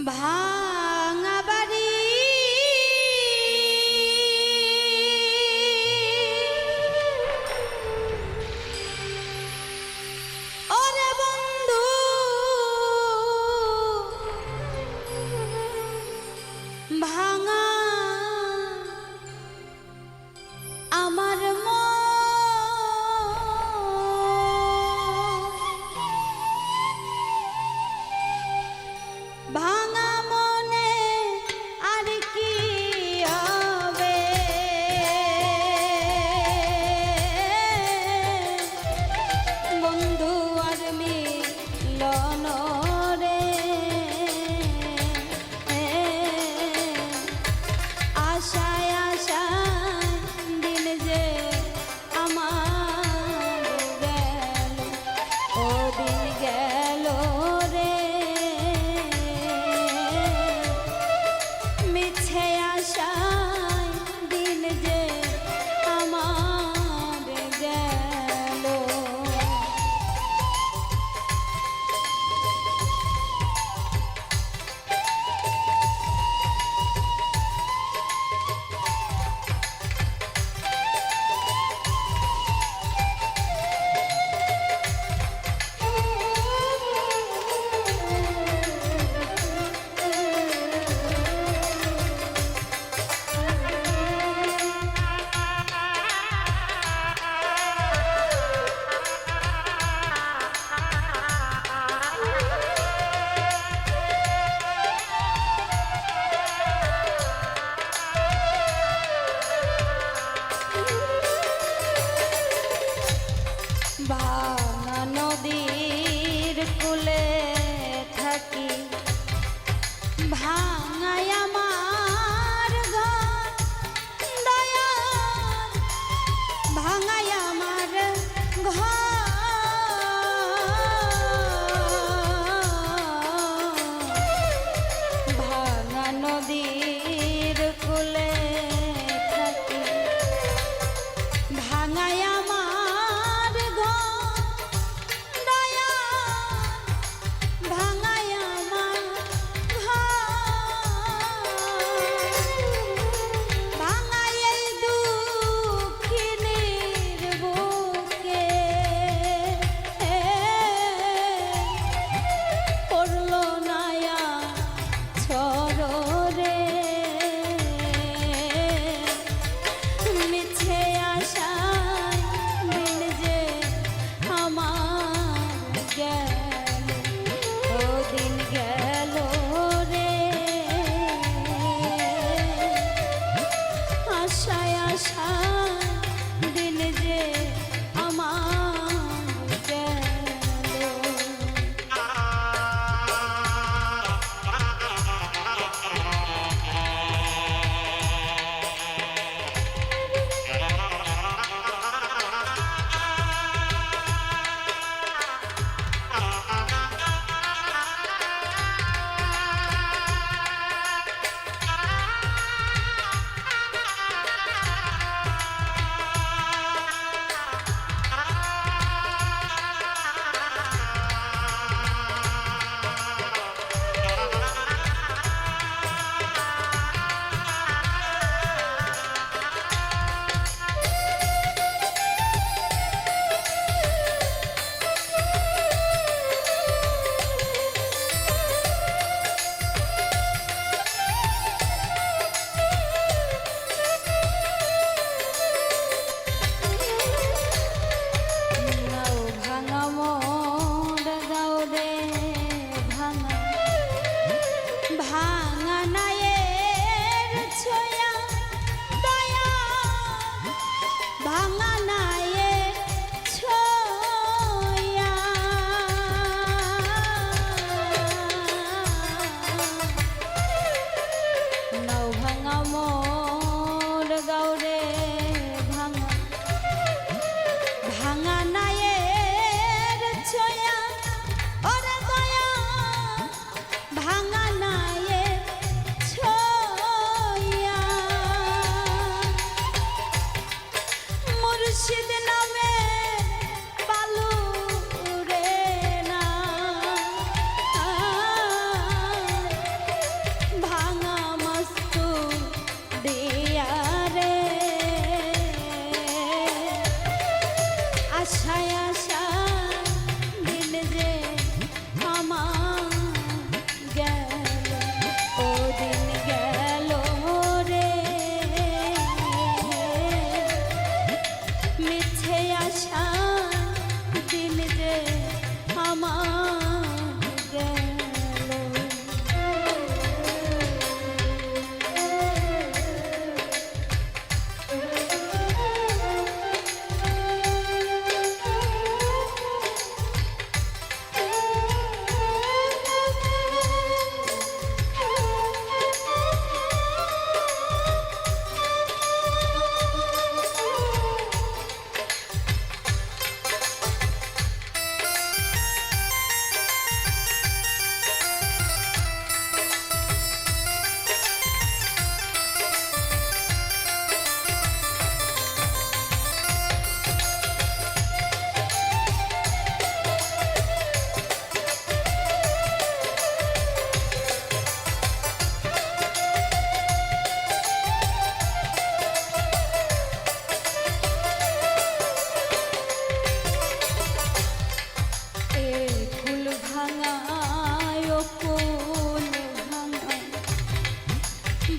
ভাঙা বাড়ি ওরে বন্ধু ভাঙা আমার ভাঙা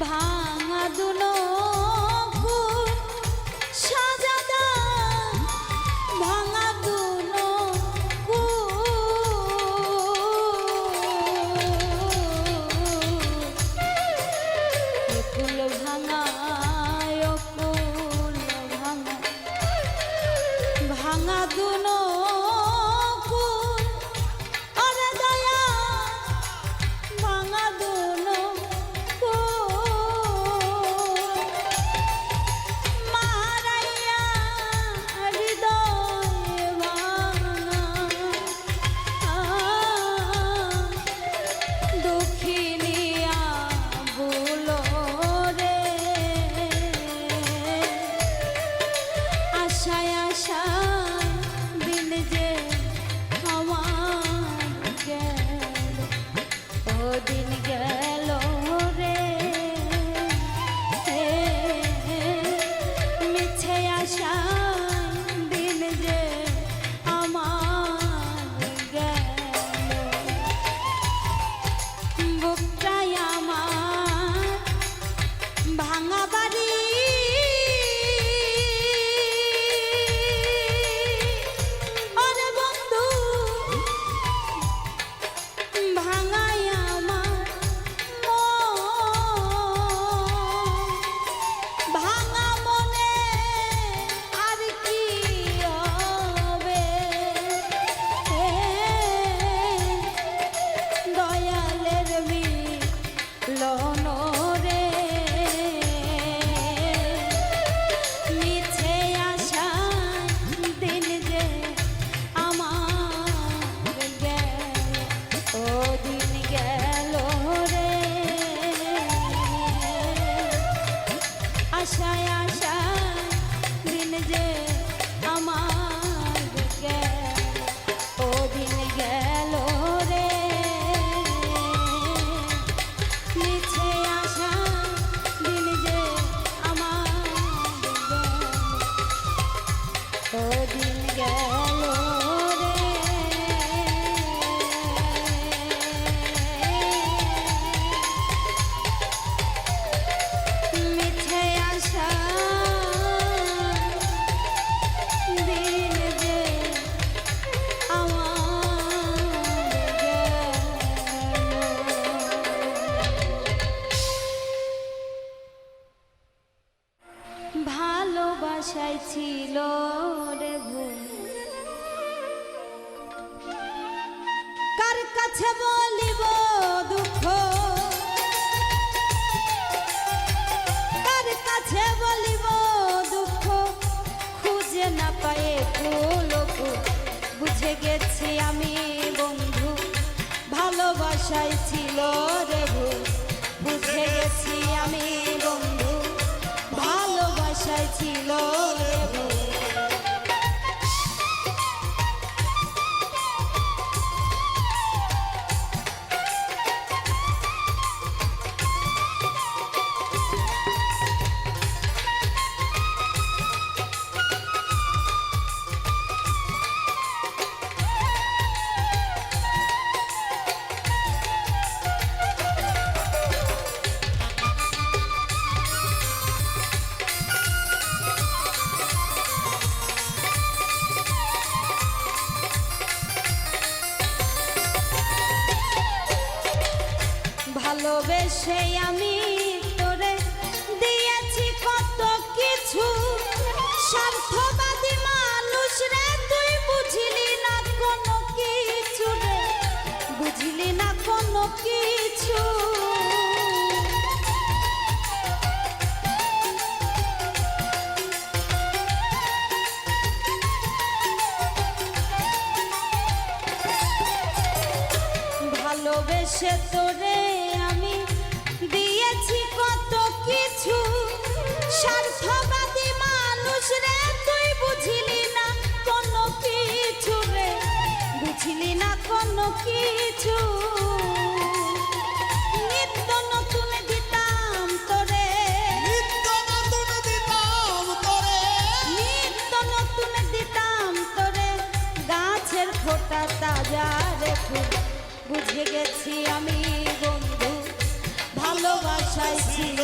ভাঙা দুনো ফুল সাজাদা ভাঙা দুনো ফুল ভাঙা ফুল ভাঙা ভাঙা দুনো ফুল আরে দয়া ভাঙা দুনো মারাইয়া হৃদয় ভাঙা দুঃখিনিয়া বুলো রে আশায় আশায় দিন যে আমার গেল ও দিন গেল রে মিছে আশায় দিন যে আমার গেল বুকটাই আমার ভাঙা বাড়ি ওরে বন্ধু ভাঙাই আমার ভাঙা মনে আর কি হবে দয়ালের মিলন রে মিছে আশায় দিন যে আমার গেল ও দিন গেল রে আশায় আশায় দিন যে আমার গেল ও দিন গেল রে মিছে আশায় দিন যে আমার গেল ও দিন গেল রে মিছে আশায় দিন যে আমার গেল ভালোবাসায় ছিল রে ভুল কার কাছে বলিব দুঃখ কার কাছে বলিব দুঃখ খুঁজে না পায়ে ফুল বুঝে গেছি আমি বন্ধু ভালোবাসায় ছিল রে ভুল বুঝে গেছি আমি বন্ধু ভালোবাসায় ছিল রে ভুল ভালোবেসে আমি তোরে দিয়েছি কত কিছু স্বার্থবাদী মানুষ রে তুই বুঝলি না কোনো কিছু রে বুঝলি না কোনো কিছু ভালোবেসে তোরে আমি দিয়েছি কত কিছু স্বার্থবাদী মানুষ রে তুই বুঝলি না কোনো কিছু রে বুঝলি না কোনো কিছু নিত্য নতুন দিতাম তোরে নিত্য নতুন দিতাম তোরে গাছের ফোটা তাজা রে ফুল বুঝে গেছি আমি বন্ধু ভালোবাসায় ছিল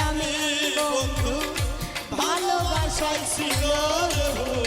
আমি বন্ধু ভালোবাসায় ছিল রে ভুল।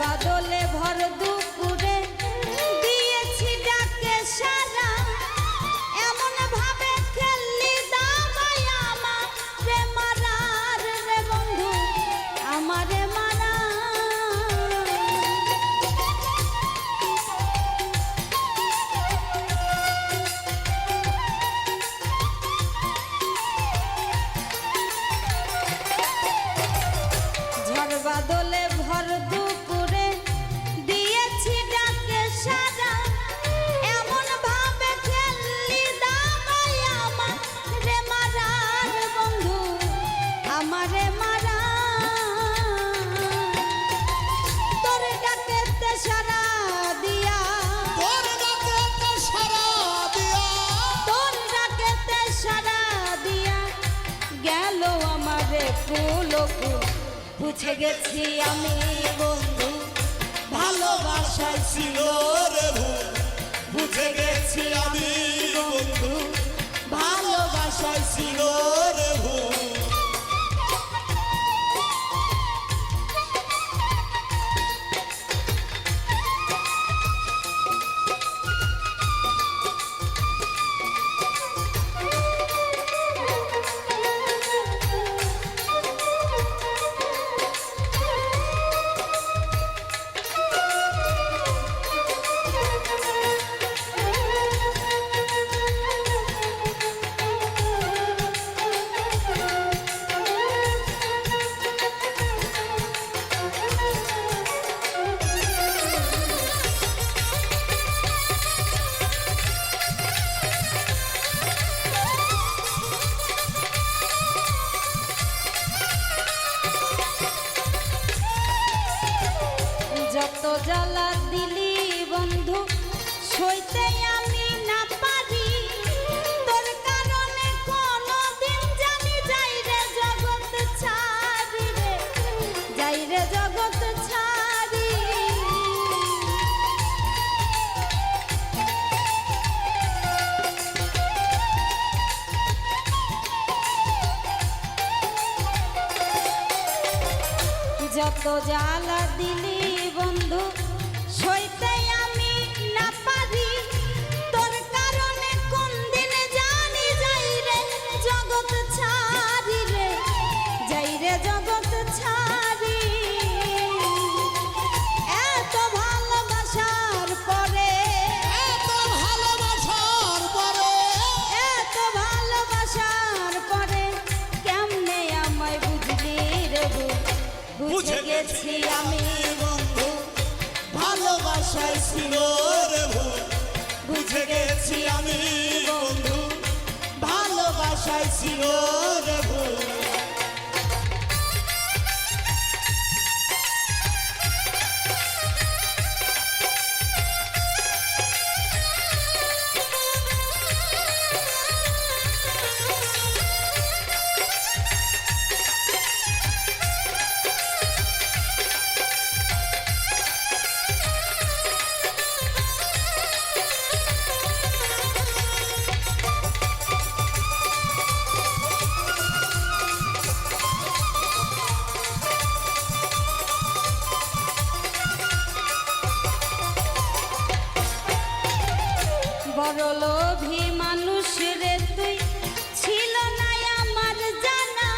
বাদলে ভর দুপুরে দিয়েছি ডাকে সারা, এমন ভাবে খেললি দাবাই আমার মারার রে বন্ধু আমারে মারা। ঝড় বাদলে ভর দুপুরে দিয়েছি ডাকে সারা, এমন ভাবে খেললি দাবাই আমার রে মারার বন্ধু আমারে মারা। তোর ডাকেতে সারা দিয়া, তোর ডাকেতে সারা দিয়া, তোর ডাকেতে সারা দিয়া গেল আমারে ফুল ফুল। বুঝে গেছি আমি বন্ধু ভালোবাসায় ছিল রে ভুল। বুঝে গেছি আমি বন্ধু ভালোবাসায় ছিল রে ভুল। যত জ্বালা দিলি বন্ধু সইতে আমি না পারি, তোর কারণে কোনদিন জানি যাই রে জগৎ ছাড়ি রে, যাই রে জগৎ ছাড়ি। যত জ্বালা দিলি বন্ধু সইতে আমি না পারি, তোর কারণে কোন দিন জানি যাই রে জগৎ ছাড়ি রে, যাই রে জগৎ ছাড়ি। এত ভালোবাসার পরে, এত ভালোবাসার পরে, এত ভালোবাসার পরে কেমনে আমায় বুঝলি রে ভুল। বুঝে গেছি আমি বন্ধু ভালোবাসায় ছিল রে ভুল। বুঝে গেছি আমি বন্ধু ভালোবাসায় ছিল রে ভুল। বড় লোভী মানুষ রে তুই, ছিল না আমার জানা,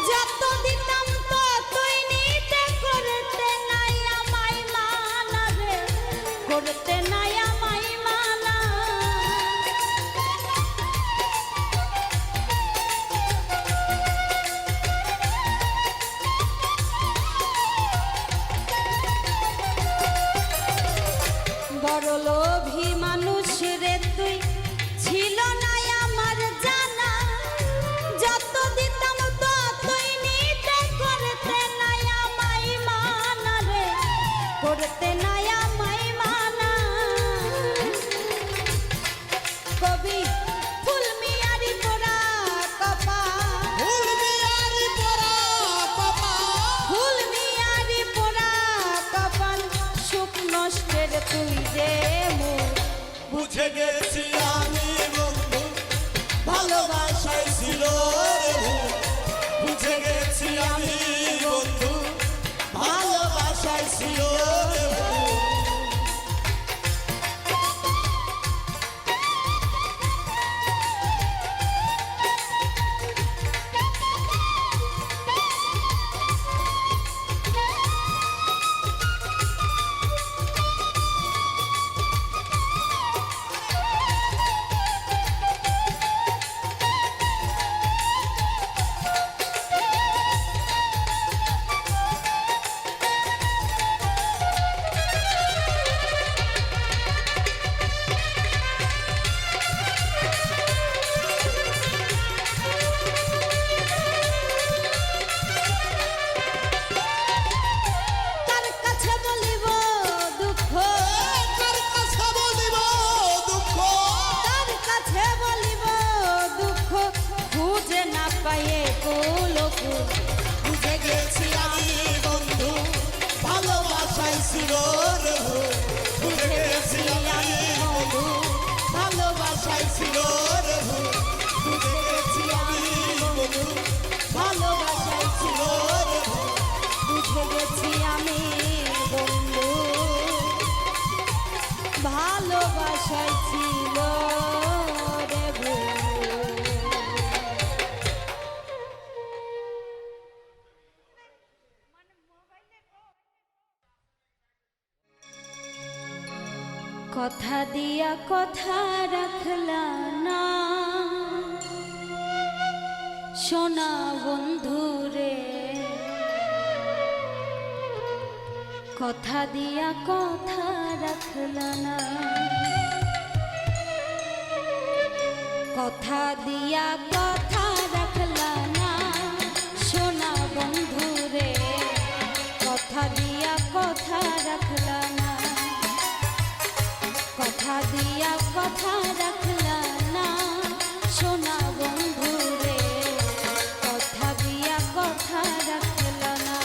যত দিতাম ততই নিতে, করতে নাই আমায় মানা রে, করতে নাই আমায় মানা। করতে নাই আমায় মানা কবি ফুল মিয়ারি পোড়া কপাল ফুল মিয়ারি পোড়া কপাল ফুল মিয়ারি পোড়া কপাল সুখ নষ্টের তুই যে মুখ বুঝে গেছি আমি বন্ধু ভালোবাসায় ছিল রে ভুল বুঝে গেছি আমি বন্ধু ভালোবাসায় ছিল রে ভুল কার কাছে বলিব দুঃখ কার কাছে বলিব দুঃখ কার কাছে বলিব দুঃখ খুঁজে না পায়ে কোলকু বুঝে গেছি আমি বন্ধু ভালোবাসায় ছিল রে ভুল বুঝে গেছি আমি বন্ধু ভালোবাসায় ছিল রে ভুল বুঝে গেছি আমি বন্ধু ভালোবাসায় ছিল রে ভুল বুঝে গেছি আমি বন্ধু ভালোবাসায় ছিল রে ভুল। কথা দিয়া কথা রাখলা না সোনা বন্ধু রে কথা দিয়া কথা রাখলা না কথা দিয়া কথা রাখলা না সোনা বন্ধু রে কথা দিয়া কথা রাখলা না কথা দিয়া কথা রাখলা না সোনা বন্ধু রে কথা দিয়া কথা রাখলা না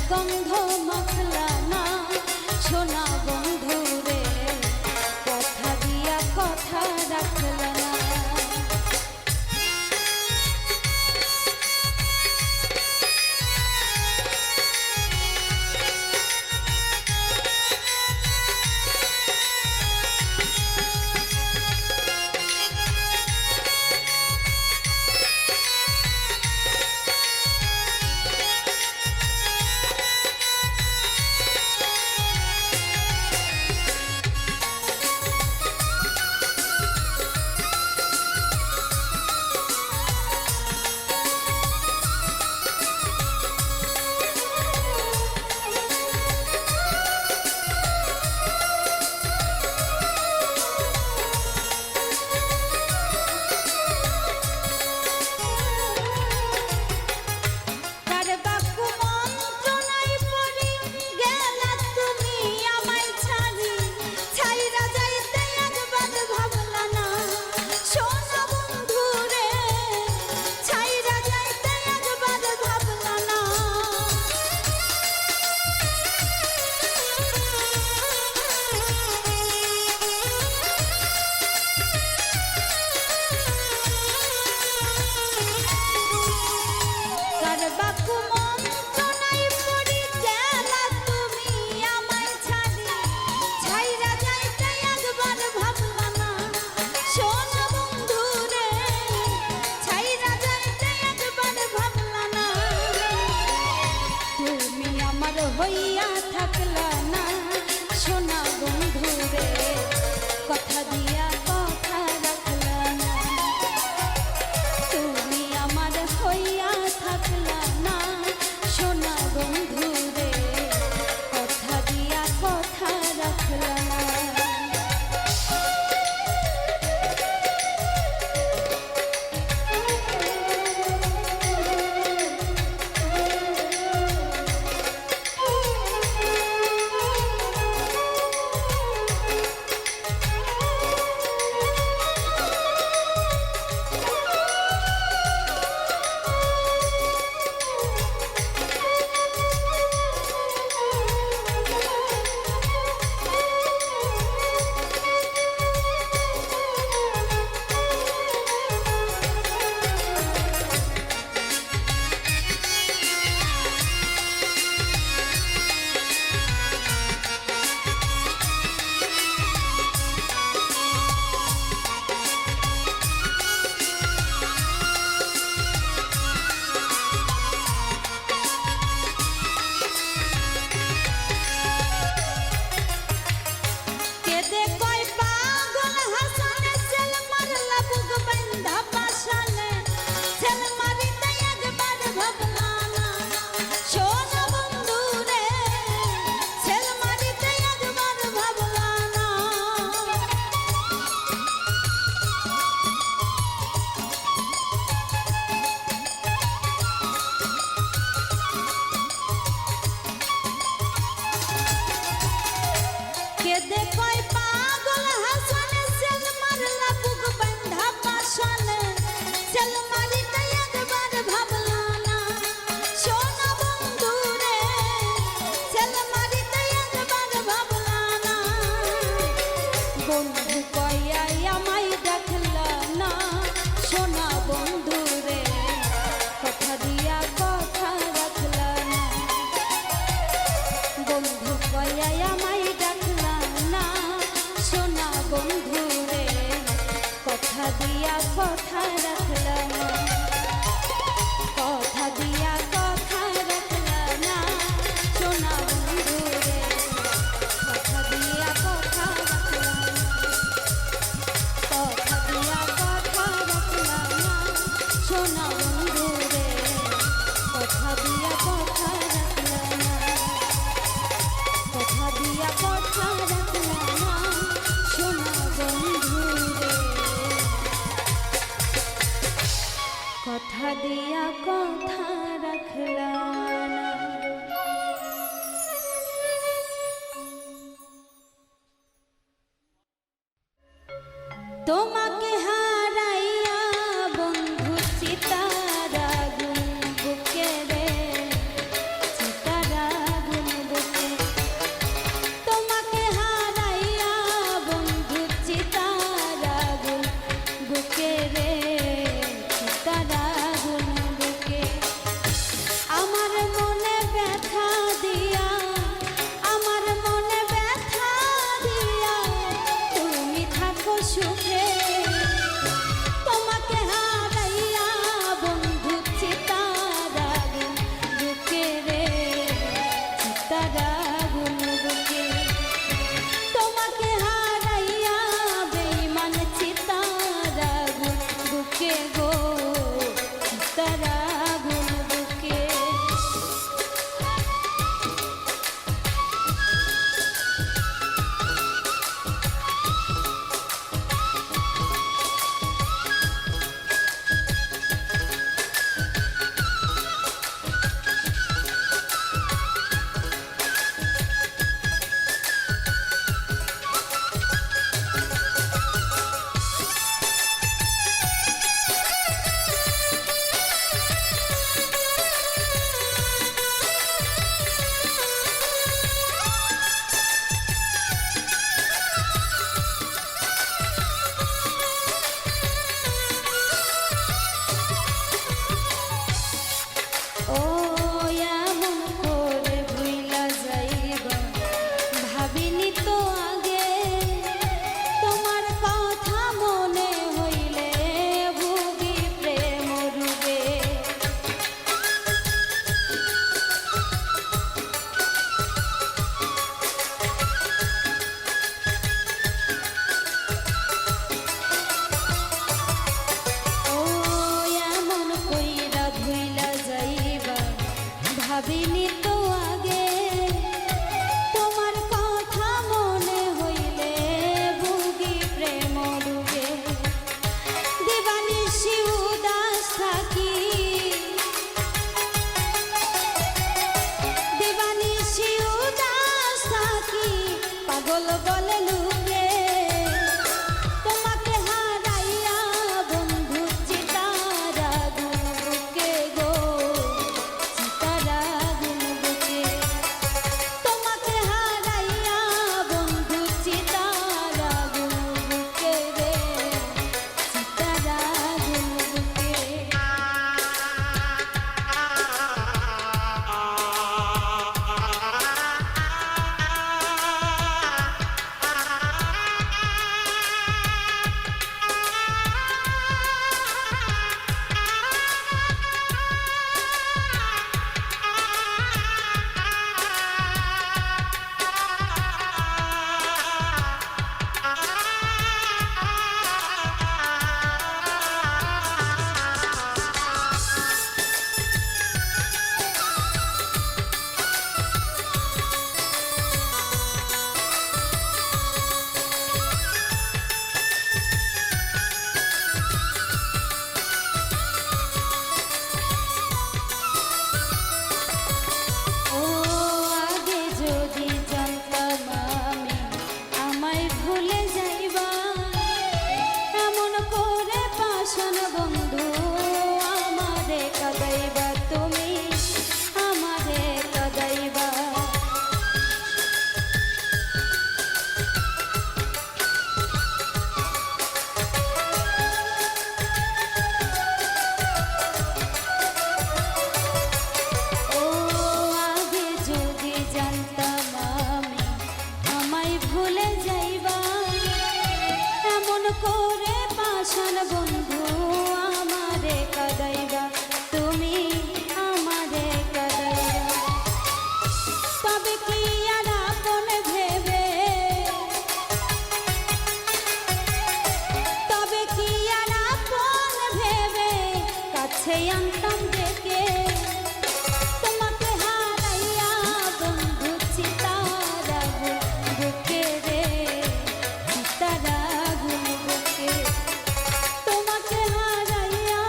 গন্ধ মাখলা না সোনা বন্ধু রে কথা দিয়া কথা রাখলা না কথা দিয়া কথা রাখলা না, তুমি আমার হইয়া থাকলা না সোনা বন্ধু রে, কথা দিয়া কথা রাখলা না। কথা রাখলা না, কথা দিয়া কথা রাখলা না সোনা বন্ধু রে, কথা দিয়া কথা রাখলা না, কথা দিয়া কথা রাখলা না সোনা বন্ধু রে, কথা দিয়া কথা রাখলা না, কথা দিয়া কথা রাখলা না সোনা বন্ধু রে, কথা দিয়া কথা রাখলা না। তোমাকে হারাইয়া বন্ধু চিতারা গুন বুকে রে, চিতারা গুন বুকে, তোমাকে হারাইয়া বন্ধু চিতারা গুন বুকে রে, চিতারা গুন বুকে, আমার মনে ব্যথা দিয়া, আমার মনে ব্যথা দিয়া, তুমি থাকো সুখে কাছে আনতাম ডেকে তোমাকে হারাইয়া বন্ধু চিতার আগুন বুকে রে চিতার আগুন বুকে তোমাকে হারাইয়া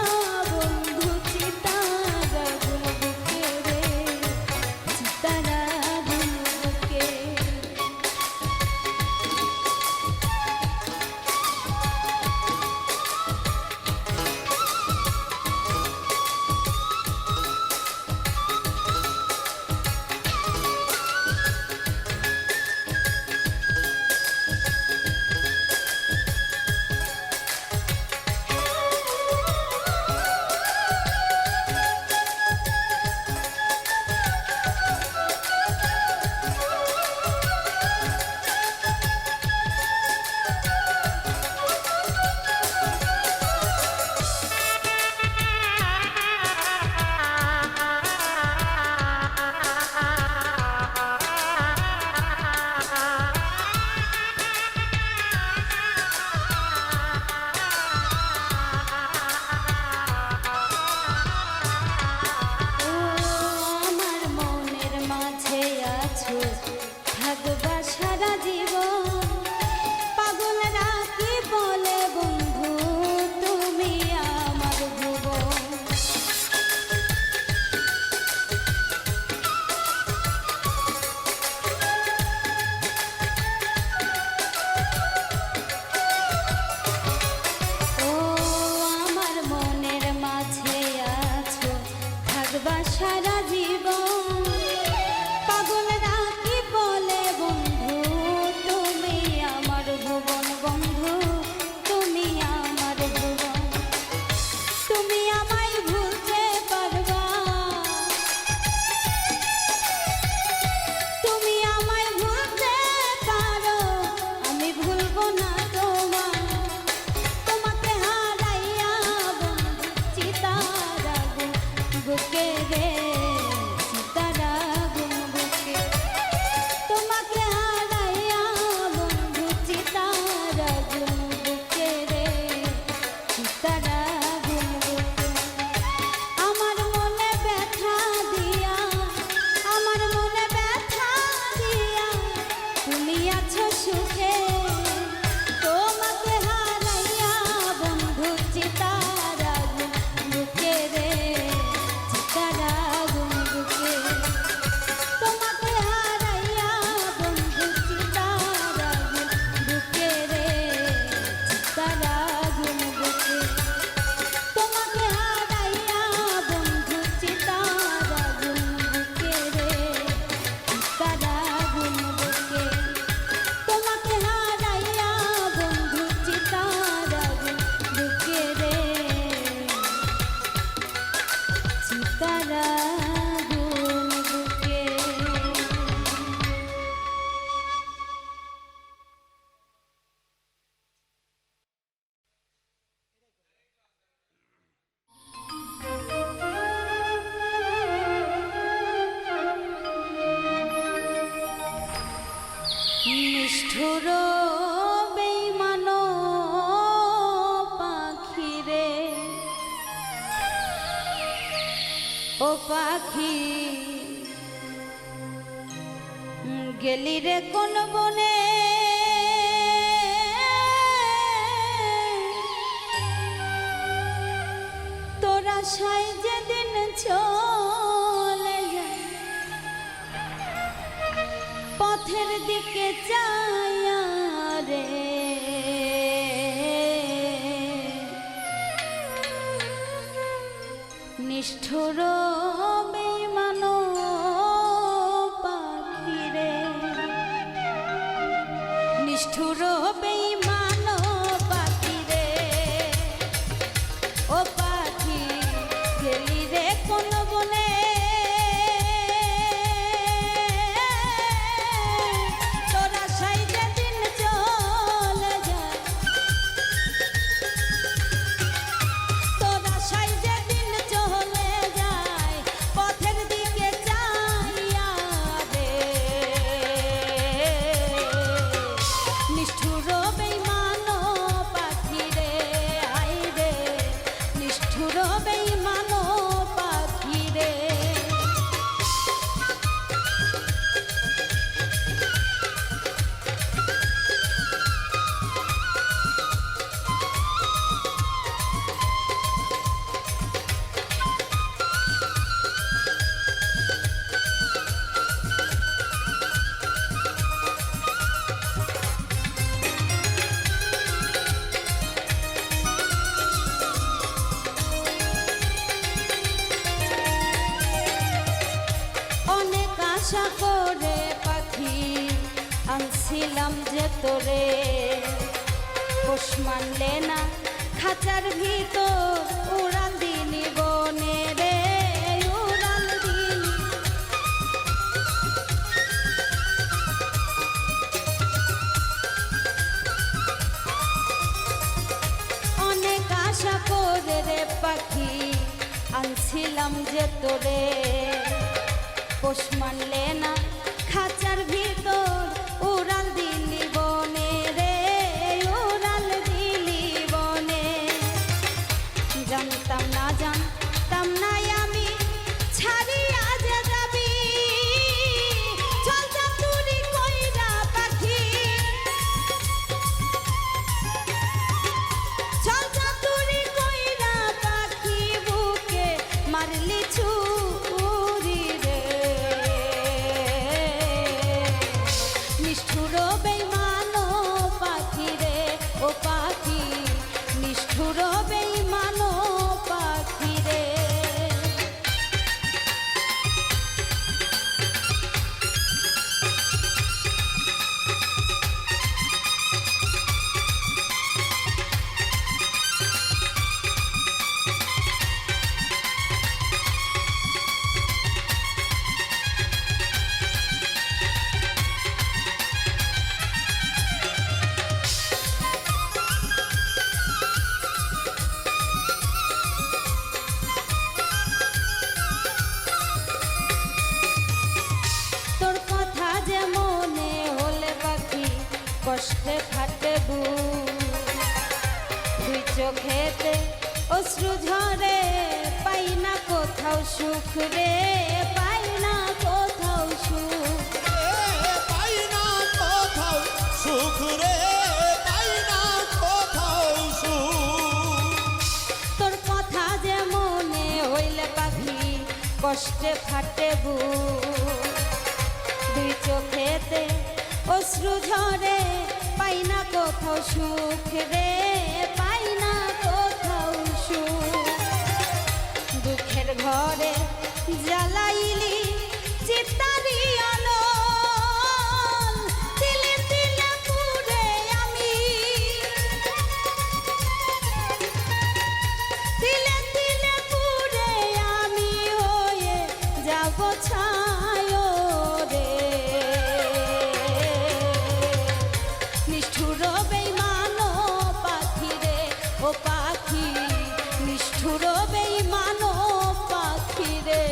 বন্ধু চিতার আগুন বুকে রে চিতার আগুন বুকে থাকবা সারা জীবন পাগল রাখি বলে বন্ধু তুমি আমার ভুবন ও আমার মনের মাঝে আছো থাকবা সারা জীবন পাগল রাখি বলে বন্ধু তুমি আমার ভুবন বন্ধু তুমি আমার ভুবন তুমি আমায় ভুলতে পারবা তুমি আমায় ভুলতে পারো আমি ভুলবো না তোমাকে হারাইয়া বন্ধু চিতার আগুন বুকে রে চিতার আগুন বুকে তোমাকে হারাইয়া বন্ধু চিতার আগুন বুকে রে চিতার আগুন বুকে আমার মনে ব্যথা দিয়া আমার মনে ব্যথা দিয়া তুমি আছো সুখে তোমাকে হারাইয়া বন্ধু চিতার আগুন বুকে রে চিতার আগুন বুকে তোমাকে হারাইয়া বন্ধু চিতার আগুন বুকে রে চিতার আগুন বুকে তোমাকে হারাইয়া বন্ধু চিতার আগুন বুকে রে চিতার আগুন বুকে তোমাকে হারাইয়া বন্ধু চিতার আগুন বুকে রে চিতার আগুন বুকে নিষ্ঠুর বেঈমান পাখি রে ও পাখি গেলি রে কোন বনে তোরা সাই যেদিন চলে যায় পথের দিকে চায়া রে নিষ্ঠুর বেঈমান পাখি রে নিষ্ঠুর বেঈমান পাখি রে ও পাখি গেলি রে কোন বনে তোরা সাই যেদিন চলে যায় তোরা সাই যেদিন চলে যায় পথের দিকে চাইয়া রে নিষ্ঠুর নিষ্ঠুর বেঈমান পাখি রে। আশা করে পাখি আনছিলাম যে তোরে, পোষ মানলে না খাঁচার ভিতর উড়াল দিলি বনে রে, উড়াল দিলি। অনেক আশা করে রে পাখি আনছিলাম যে তোরে, পোষ মানলে না খাঁচার ভিতর উড়াল দিলি বনে রে, উড়াল দিলি বনে। জানতাম না জানতাম না আমি ছাড়িয়া যে যাবি, চল চাতুরি কইরা পাখি, চল চাতুরি কইরা পাখি বুকে মারলি ছুরি রে। নিষ্ঠুর বেঈমান পাখি রে, ও পাখি নিষ্ঠুর বেঈমান পাখি রে। কষ্টে ফাটে দুই চোখেতে অশ্রু ঝরে, পাই না কোথাও সুখ রে, পাই না কোথাও সুখ, পাই না কোথাও সুখ রে, পাই না কোথাও সুখ। তোর কথা যে মনে হইলে পাখি কষ্টে ফাটে দুই চোখেতে অশ্রু ঝরে, পাই না কোথাও সুখ রে, পাই না কোথাও সুখ। দুঃখের ঘরে জ্বালাইলি চিতারি আলোল, তিলে তিলে পুড়ে আমি, তিলে তিলে পুড়ে আমি হয়ে যাব ছায় রে। নিষ্ঠুর বেঈমান পাখি রে, ও পাখি নিষ্ঠুর বেঈমান পাখি রে।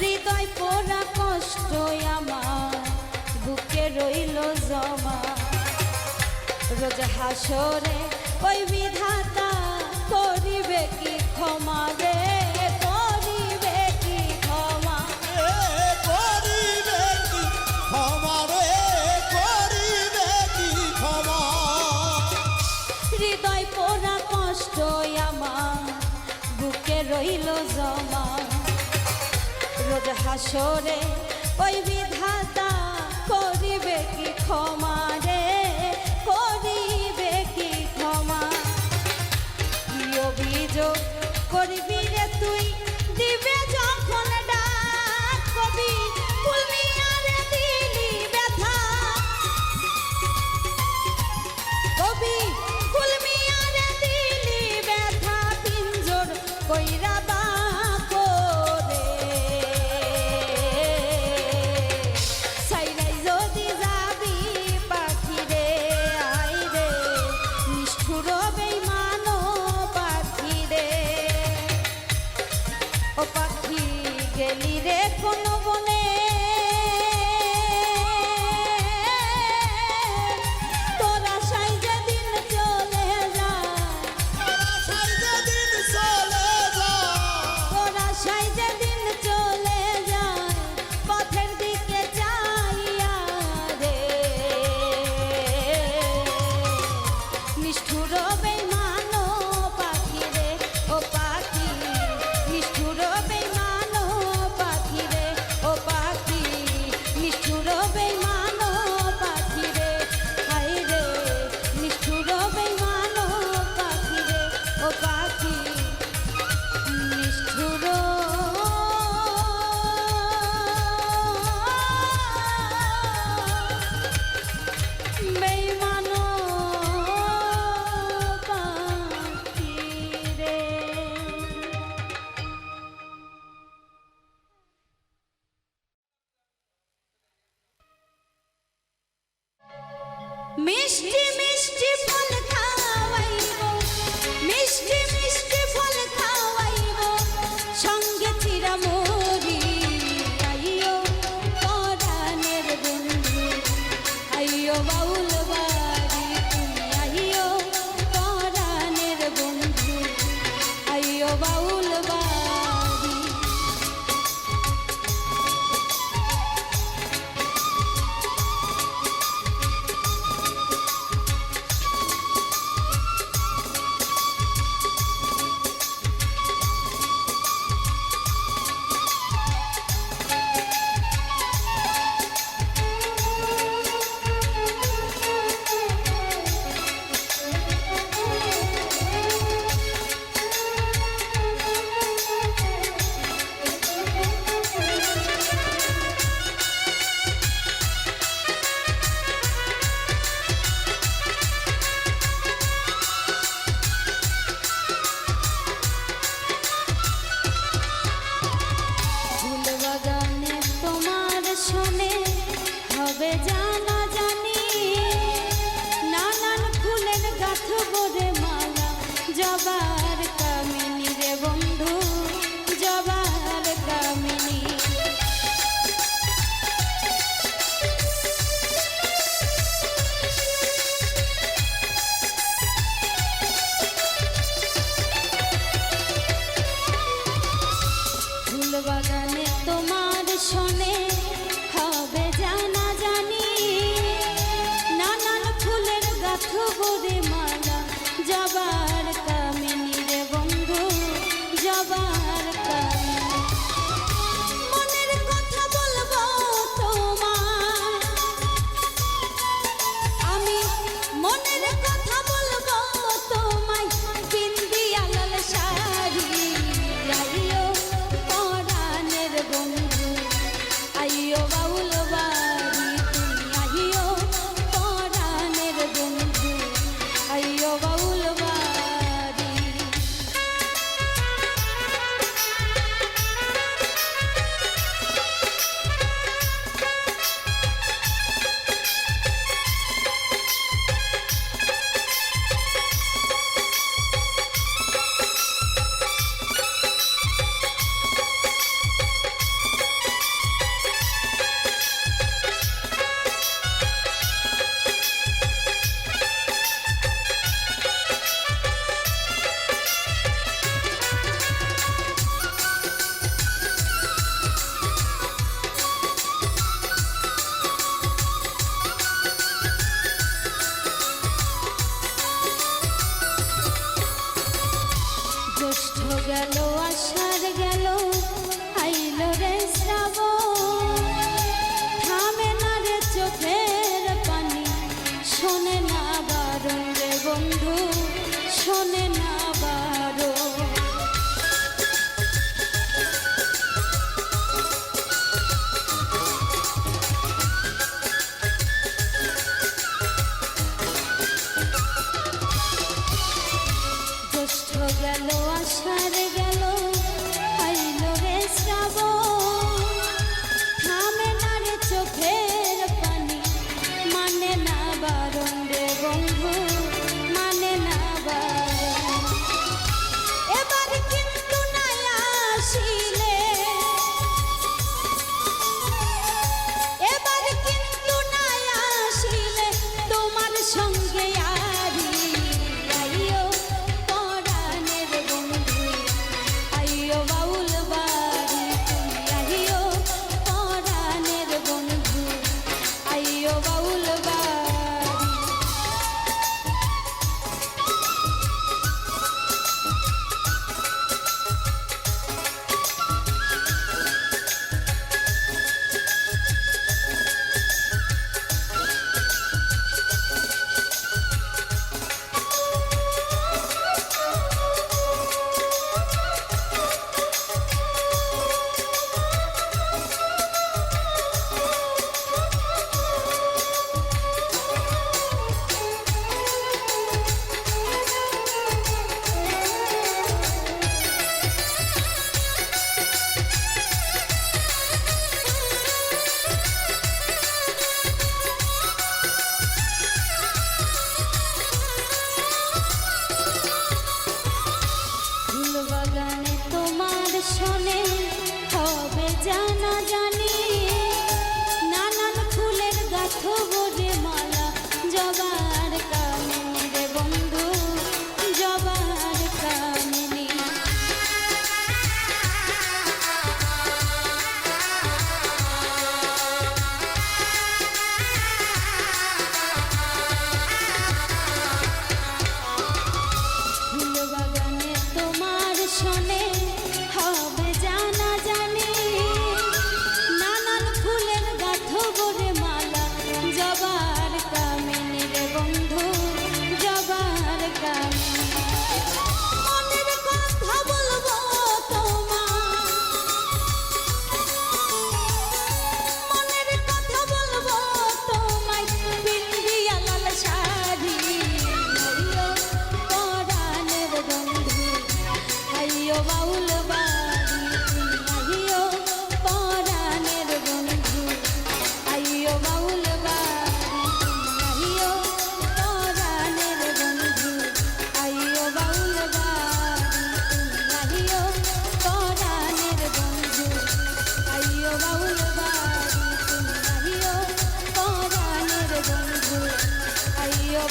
হৃদয় পোড়া কষ্ট আমার বুকে রইল জমা, রোজ হাসরে ওই বিধাতা করিবে কি ক্ষমা রে, করিবে কি ক্ষমা, করিবে কি ক্ষমা রে, করিবে কি ক্ষমা। হৃদয় পোড়া কষ্ট আমার বুকে রইল জমা, রোজ হাসরে ওই বিধাতা করিবে কি ক্ষমা রে, করিবে কি ক্ষমা। কি অভিযোগ করবি রে তুই, দিবে যখন ডাক কবি কুলমিয়ারে দিলি ব্যথা, কবি কুলমিয়ারে কইরা বা করে সাইরাই যদি যাবি পাখি রে আই রে নিষ্ঠুর বেঈমান পাখি রে ও পাখি গেলি রে কোন বনে তোরা সাই যেদিন চলে যায় তোরা সাই যেদিন চলে যায় পথের দিকে যাইয়া রে নিষ্ঠুর বেঈমান পাখি রে ও পাখি নিষ্ঠুর বেঈমান পাখি রে ও পাখি নিষ্ঠুর বেঈমান পাখি রে হায় রে নিষ্ঠুর বেঈমান পাখি রে ও পাখি নিষ্ঠুর বেঈমান পাখি রে মিষ্টি মিষ্টি ফল খাওয়াইব মিষ্টি মিষ্টি ফল খাওয়াইব সঙ্গে চিরামরি আইও পরাণের বন্ধু আইও বাউল বাড়ি তুমি আইও পরাণের বন্ধু আইও বাউল বাড়ি ফুল বাগানে তোমার শোনে হবে জানা জানি নানান ফুলের গাঁথব রে মালা জবার কামিনী রে বন্ধু জবার কামিনী ফুল বাগানে তোমার শোনে হবে জানা জানি নানান ফুলের গাঁথব রে মালা জবার কামিনী রে বন্ধু জবার কামিনী মনের কথা বলবো তোমার আমি মনের কথা বলবো তোমায় বিন্দিয়া লাল শাড়ি আইও পরাণের বন্ধু আইও বাউল বাড়ি তুমি আইও পরাণের বন্ধু আইও বাউল বাড়ি জ্যৈষ্ঠ গেল আষাঢ় গেল আইল রে শ্রাবণ থামে না রে চোখের পানি শোনে না বারণ রে বন্ধু শোনে না বারণ জ্যৈষ্ঠ গেল আষাঢ় গেল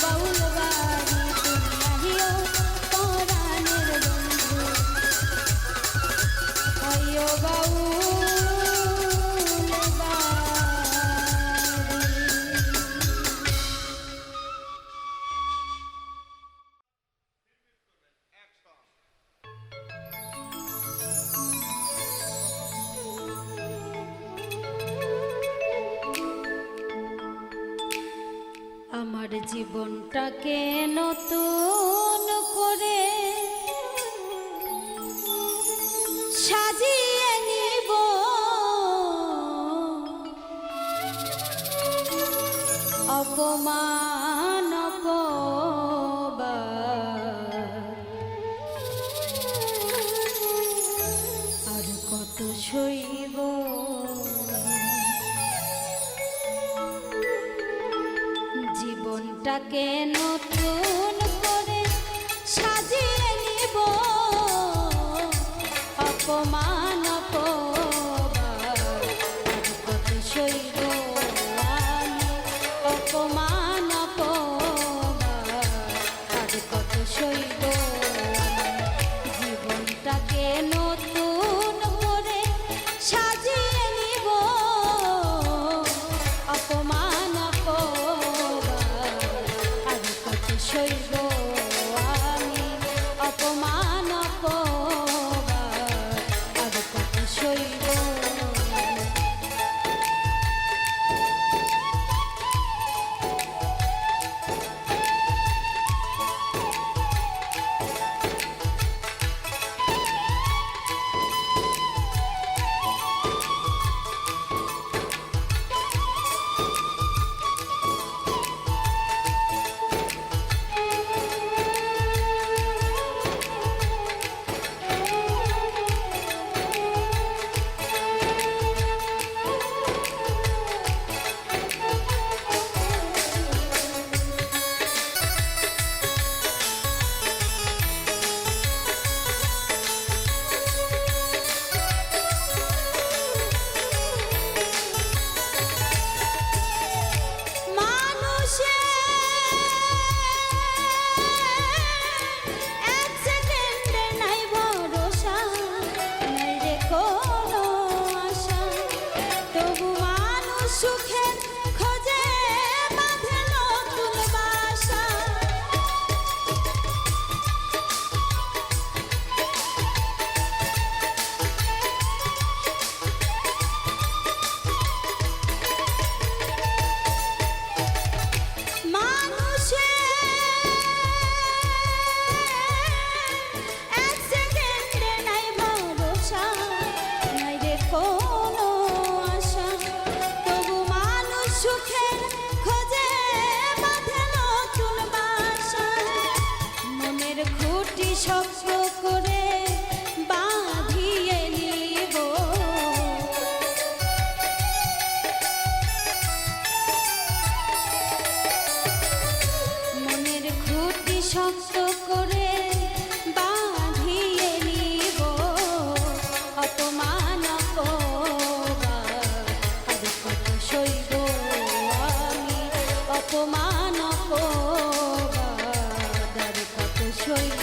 বাউল বাড়ি তুমি আহিও পরাণের বন্ধু আইও বাউল বাড়ি। আমার জীবনটাকে নতুন করে সাজিয়ে নিব অপমান অপবাদ আর কত সইব জীবনটাকে নতুন করে সাজিয়ে নিব অপমান অপবাদ আর কত সইব আমি অপমান অপবাদ আর কত সইব আমি জীবনটাকে নতুন করে সাজিয়ে নিব অপমান অপবাদ আর কত সইব আমি অপমান অপবাদ আর কত সইব। শক্ত করে বাঁধিয়ে নিব মনের খুঁটি শক্ত করে বাঁধিয়ে নিব অপমান অপবাদ আর কত সইব আমি অপমান অপবাদ আর কত সইব।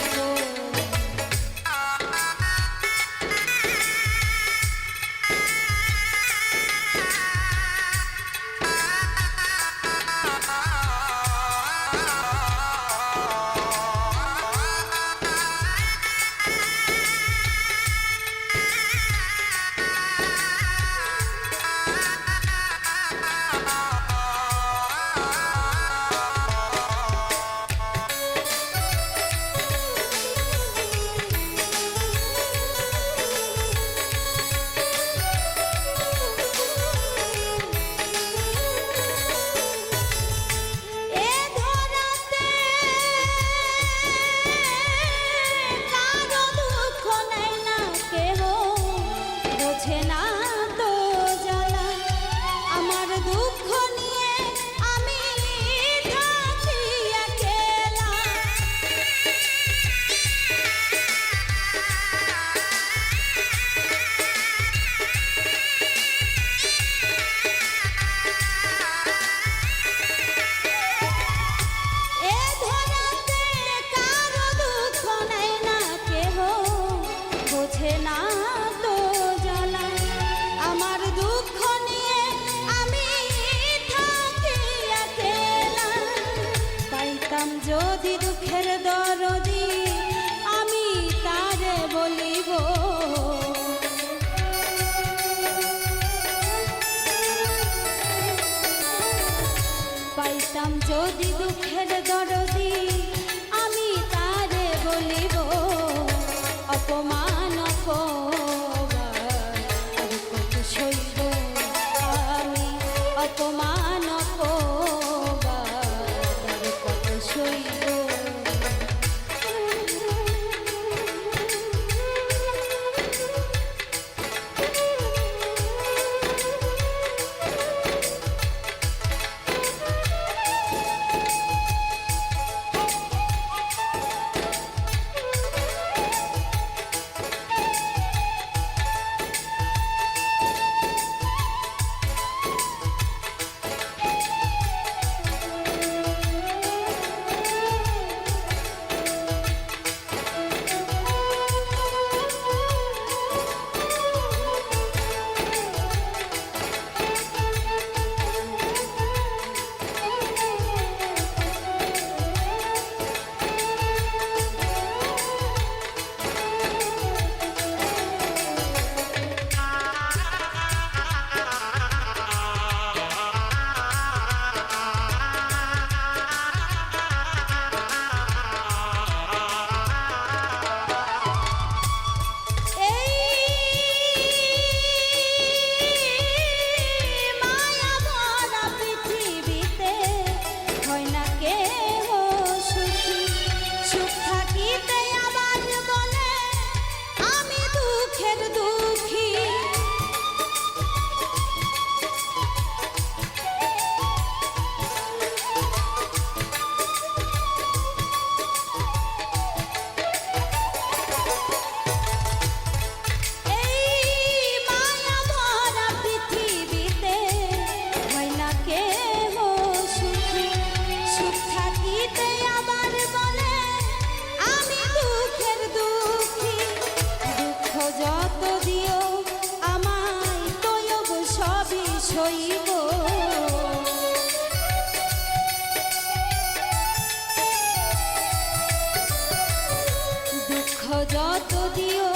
যত দিও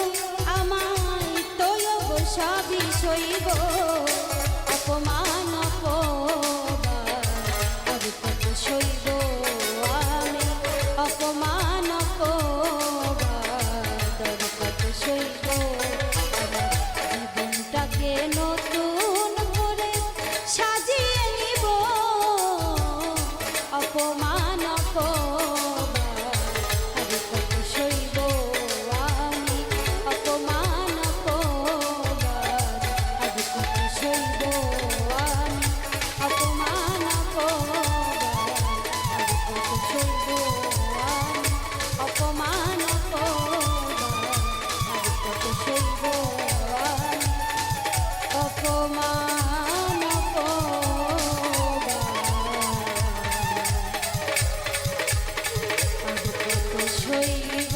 আমায় তৈব সবই সইব অপমান অপবাদ আর কত সইব আমি অপমান অপবাদ আর কত সইব আমার জীবনটাকে নতুন করে সাজিয়ে নিব অপমান অপবাদ আর কত সইব আমি অপমান অপবাদ আর কত সইব আমি অপমান অপবাদ আর কত সইব আমি অপমান অপবাদ আর কত সইব আমি অপমান অপবাদ আর কত সইব।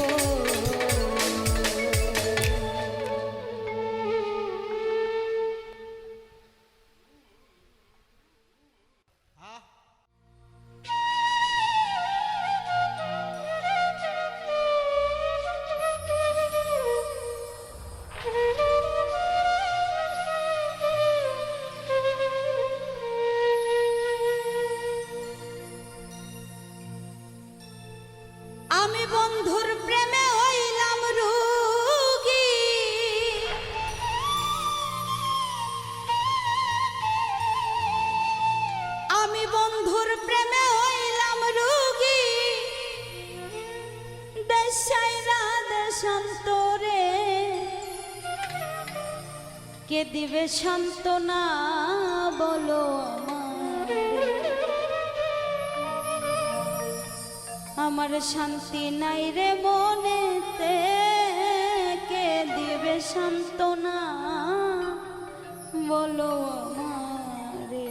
আমি বন্ধুর প্রেমে হইলাম রোগী, আমি বন্ধুর প্রেমে হইলাম রোগী, দেশাইরা দেশান্তরে কে দিবে সান্ত্বনা বলো আমার শান্তি নাই রে মনেতে, কে দিবে সান্ত্বনা বলো আমারে।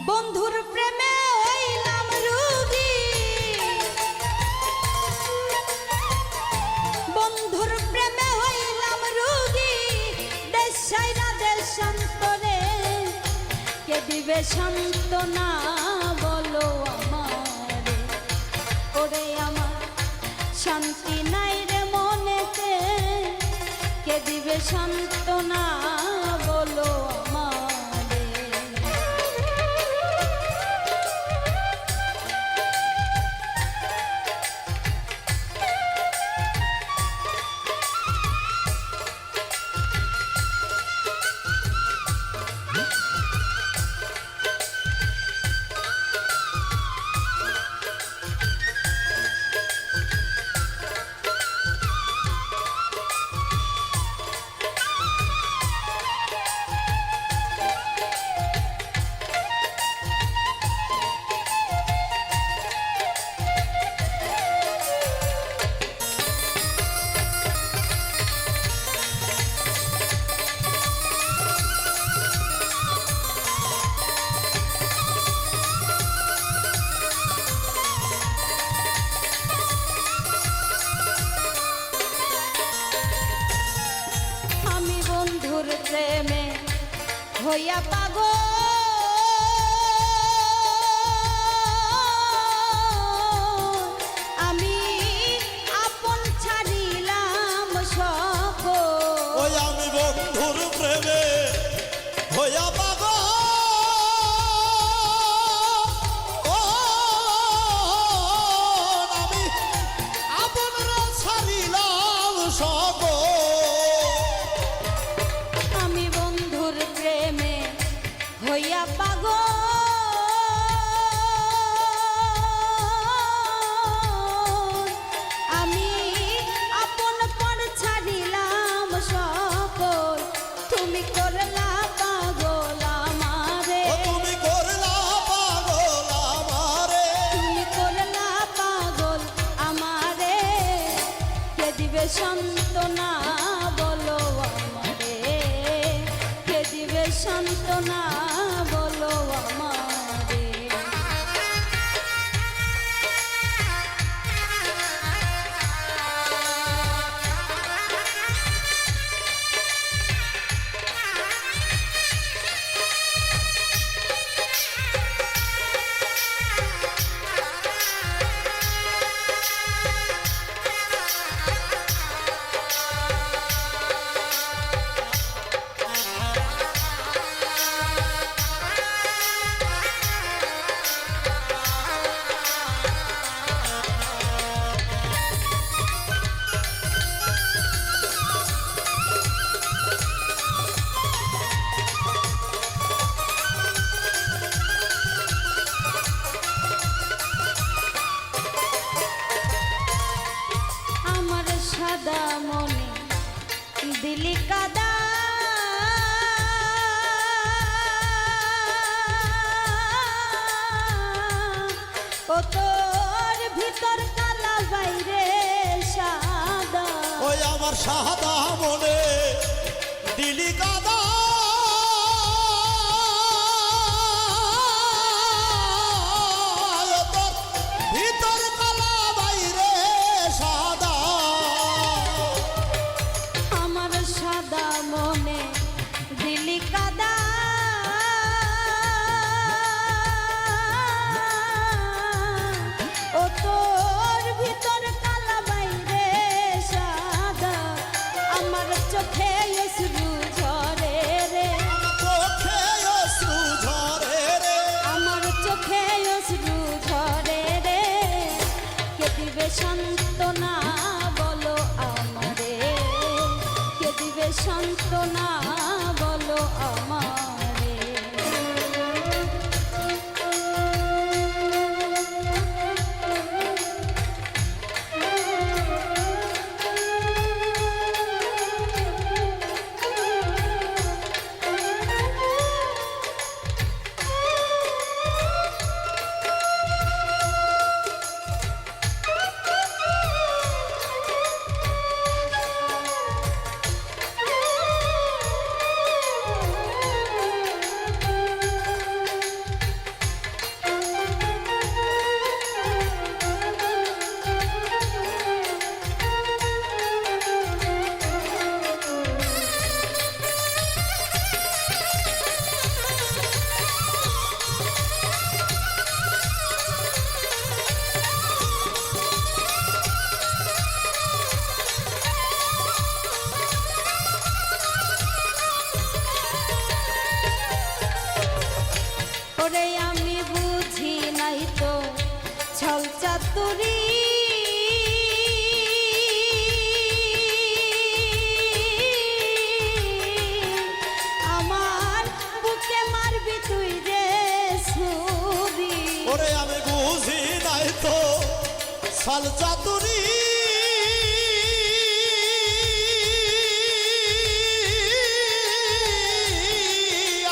বন্ধুর প্রেমে হইলাম রোগী, বন্ধুর প্রেমে হইলাম রোগী, দেশাইরা দেশান্তরে কে দিবে সান্ত্বনা বলো আমারে। ওরে আমার শান্তি নাই রে মনেতে, কে দিবে সান্ত্বনা বলো আমারে। প্রেমে হইয়া পাগল, আমি আপন ছাড়িলাম সকল। ওই আমি বন্ধুর প্রেমে হইয়া পাগল, আমি আপনরা ছাড়িলাম সকল। আমি বন্ধুর প্রেমে হইয়া পাগল, আমি আপন পর ছাড়িলাম সকল। তুমি করলা পাগল আমারে, তুমি করলা পাগল আমারে, তুমি করলা পাগল আমারে। কে দিবে সান্ত্বনা বলো আমারে, কে দিবে সান্ত্বনা বলো আমারে। সাদা মনে দিলি কাদা ও তোর ভিতর কালা বাইরে সাদা ওই আমার সাদা মনে দিলি কাদা তোর ভিতর কালা বাইরে সাদা আমার সাদা মনে দিলি কাদা ও তোর ভিতর কালা বাইরে সাদা আমার চোখে অশ্রু ঝরে রে চোখে অশ্রু ঝরে রে আমার চোখে অশ্রু ঝরে রে কে দিবে সান্ত্বনা বলো আমারে কে দিবে সান্ত্বনা বলো আমারে ওরে আমি বুঝি নাই তো ছল চাতুরি আমার বুকে মারবি তুই রে ছুরি ওরে আমি বুঝি নাই তো সাল চাতুরি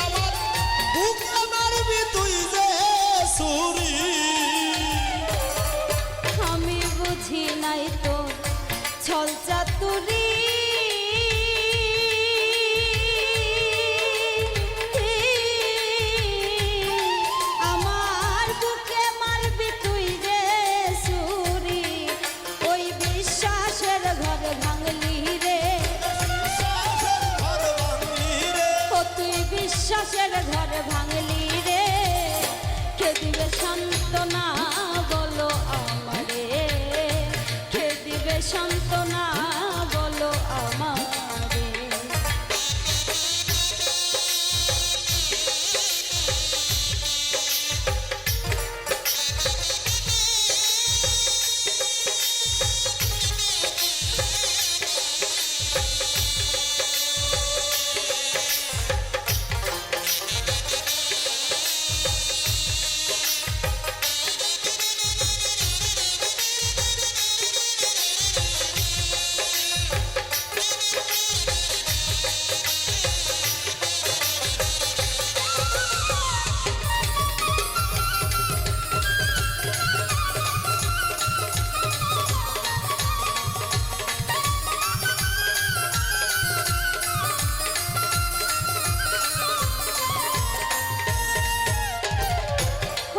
আমার বুকে মারবি তুই যে ছুরি আমি বুঝি নাই তো ছল চাতুরি আমার বুকে মারবি তুই রে ছুরি ওই বিশ্বাসের ঘর ভাঙলি রে ঘর ভাঙলি রে ও তুই বিশ্বাসের ঘর ভাঙলি রে কে দিবে সান্ত্বনা বলো আমারে কে দিবে সান্ত্বনা বলো আমারে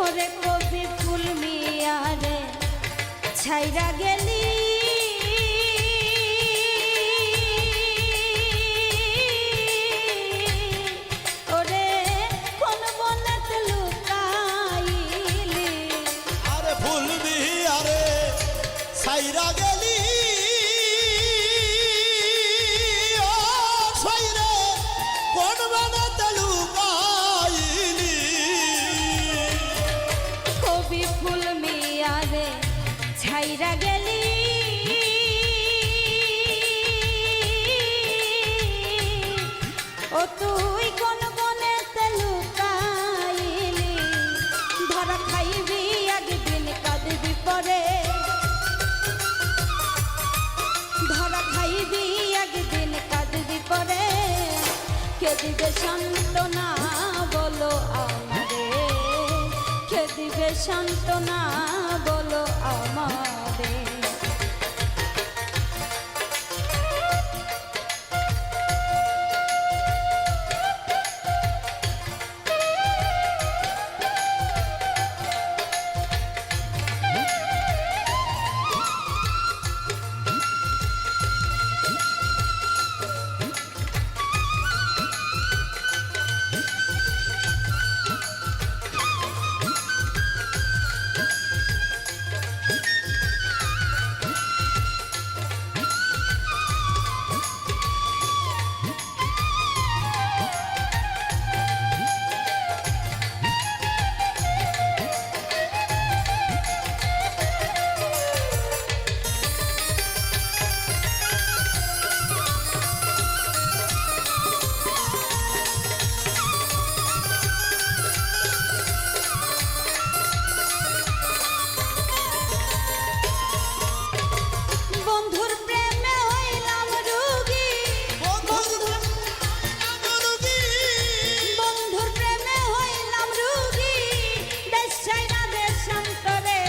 ওরে কবি ফুল মিয়ারে ছাইরা গেলি ওরে কোন বনেতে লুকাইলি আরে ভুলবি আরে সাইরা গেলি ও সাইরে কোন বানাতে লুকাইলি কবি ফুল মিয়ারে ছাইরা গেলি ও তুই কোন বনেতে লুকাইলি ধরা খাইবি একদিন কাঁদবি পরে ধরা কে দিবে সান্ত্বনা বলো আমারে, কে দিবে সান্ত্বনা বলো আমারে। বন্ধুর প্রেমে হইলাম রোগী, বন্ধুর প্রেমে হইলাম রোগী, দেশ ছাইরা দেশান্তরে,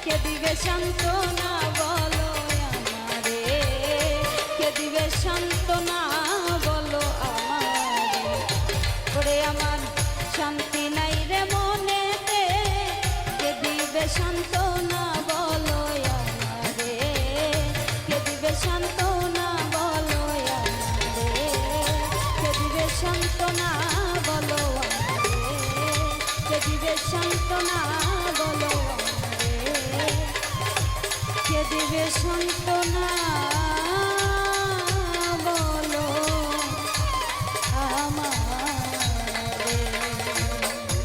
কে দিবে সান্ত্বনা বলো আমারে, কে দিবে সান্ত্বনা বলো আমারে। ওরে আমার শান্তি নাই রে মনেতে, কে দিবে সান্ত্বনা বলো আমারে, কে দিবে সান্ত্বনা বলো আমারে, কে দিবে সান্ত্বনা বলো আমারে, কে দিবে সান্ত্বনা বলো আমারে, কে দিবে সান্ত্বনা